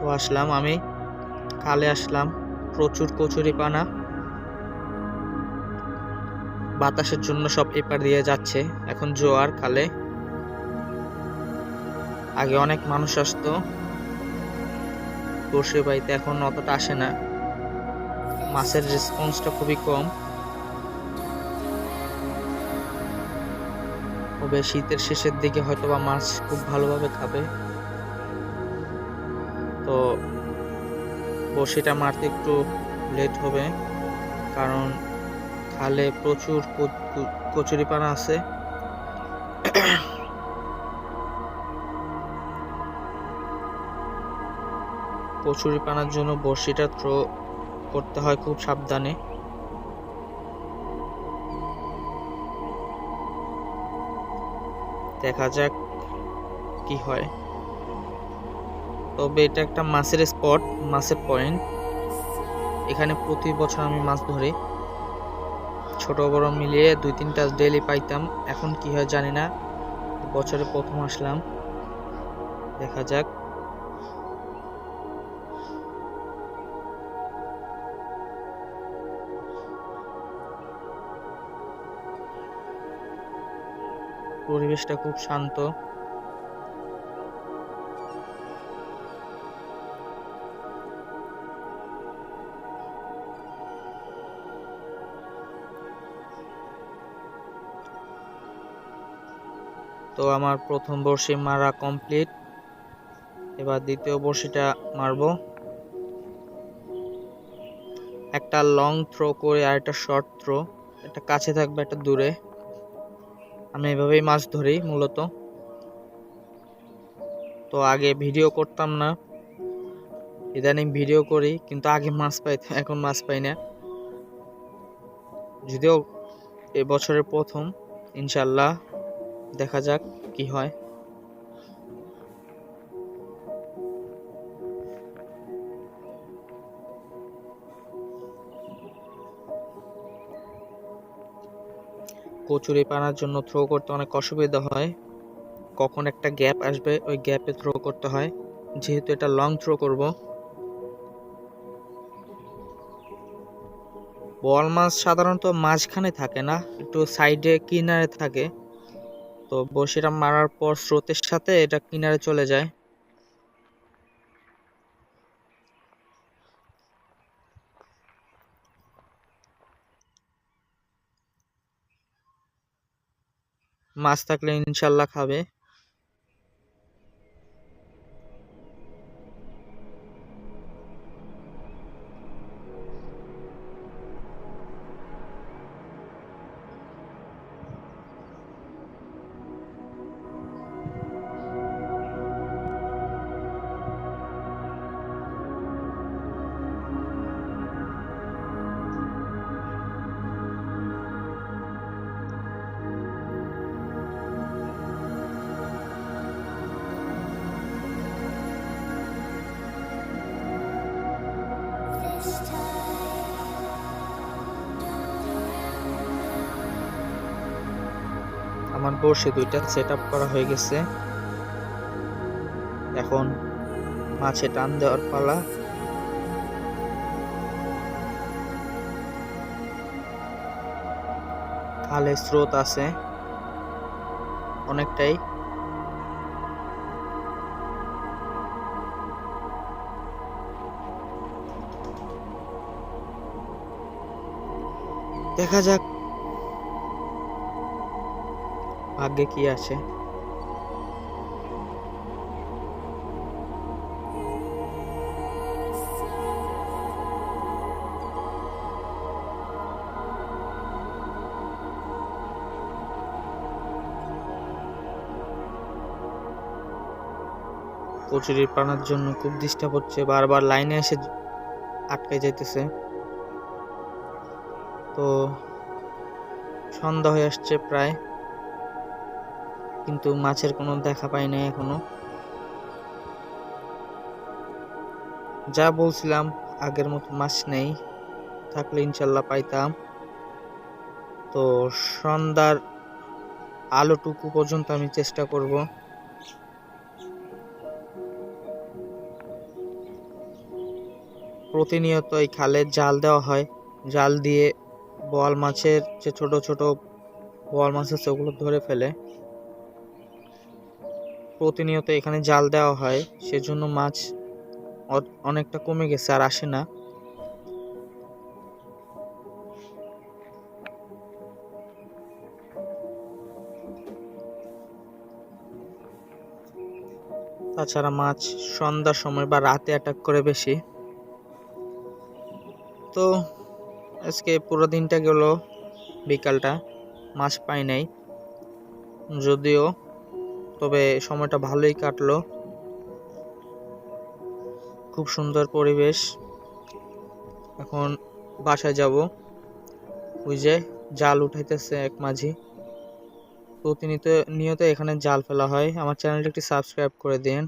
তো আসলাম আমি খালে আসলাম, প্রচুর কচুরিপানা, বাতাসের জন্য সব এপার দিয়ে যাচ্ছে। এখন জোয়ার খালে, আগে অনেক মানুষ আসতো বড়শি বাইতে, এখন অতটা আসে না, মাছের রেসপন্সটা খুবই কম। তবে শীতের শেষের দিকে হয়তোবা মাছ খুব ভালোভাবে খাবে। তো বড়শিটা মারতে একটু লেট হবে, কারণ খালে প্রচুর কচুরিপানা আছে। কচুরিপানার জন্য বড়শিটা থ্রো করতে হয় খুব সাবধানে। দেখা যাক কি হয়। তবে এটা একটা মাছের স্পট, মাছের পয়েন্ট। এখানে প্রতি বছর আমি মাছ ধরি, ছোট বড় মিলিয়ে 2-3টা ডেইলি পাইতাম। এখন কি হয় জানি না, বছরে প্রথম আসলাম, দেখা যাক। পরিবেশটা খুব শান্ত। তো আমার প্রথম বড়শি মারা কমপ্লিট, এবার দ্বিতীয় বড়শিটা মারবো। একটা লং থ্রো করে আর একটা শর্ট থ্রো, একটা কাছে থাকবে একটা দূরে। আমি এভাবেই মাছ ধরি মূলত। তো আগে ভিডিও করতাম না, ইদানিং ভিডিও করি, কিন্তু আগে মাছ পাইতাম, এখন মাছ পাই না। যদিও এবছরের প্রথম, ইনশাল্লাহ দেখা যাক কি হয়। কচুরিপানার জন্য থ্রো করতে অনেক অসুবিধা হয়, কখন একটা গ্যাপ আসবে ওই গ্যাপে থ্রো করতে হয়। যেহেতু এটা লং থ্রো করব, বোয়াল মাছ সাধারণত মাঝখানে থাকে না, একটু সাইডে কিনারে থাকে। তো বড়শিটা মারার পর স্রোতের সাথে এটা কিনারে চলে যায়। মাছ থাকলে ইনশাল্লাহ খাবে। আমার বড়শি দুইটা সেট আপ করা হয়ে গেছে, এখন মাছে টান দেওয়ার পালা। খালে স্রোত আছে অনেকটাই, দেখা যাক ভাগ্যে কি আছে। কচুরিপানার জন্য খুব ডিস্টার্ব হচ্ছে, বারবার লাইনে এসে আটকে যাইতেছে। তো সন্ধ্যা হয়ে আসছে প্রায়, কিন্তু মাছের কোনো দেখা পাই নাই এখনো। যা বলছিলাম, আগের মতো মাছ নেই, থাকলে ইনশাল্লাহ পাইতাম। তো সন্ধ্যার আলোটুকু পর্যন্ত আমি চেষ্টা করব। প্রতিনিয়ত এই খালে জাল দেওয়া হয়, জাল দিয়ে বোয়াল মাছের যে ছোট ছোট বোয়াল মাছ আছে ওগুলো ধরে ফেলে। প্রতিনিয়ত এখানে জাল দেওয়া হয়, সেজন্য মাছ অনেকটা কমে গেছে, আর আসে না। তাছাড়া মাছ সন্ধ্যার সময় বা রাতে অ্যাটাক করে বেশি। তো আজকে পুরো দিনটা গেল, বিকালটা মাছ পাই নাই যদিও, তবে সময়টা ভালোই কাটলো। খুব সুন্দর পরিবেশ। এখন বাসায় যাব। ওই যে জাল উঠাইতেছে এক মাঝি। প্রতিনিয়ত এখানে জাল ফেলা হয়। আমার চ্যানেলটি একটি সাবস্ক্রাইব করে দিন।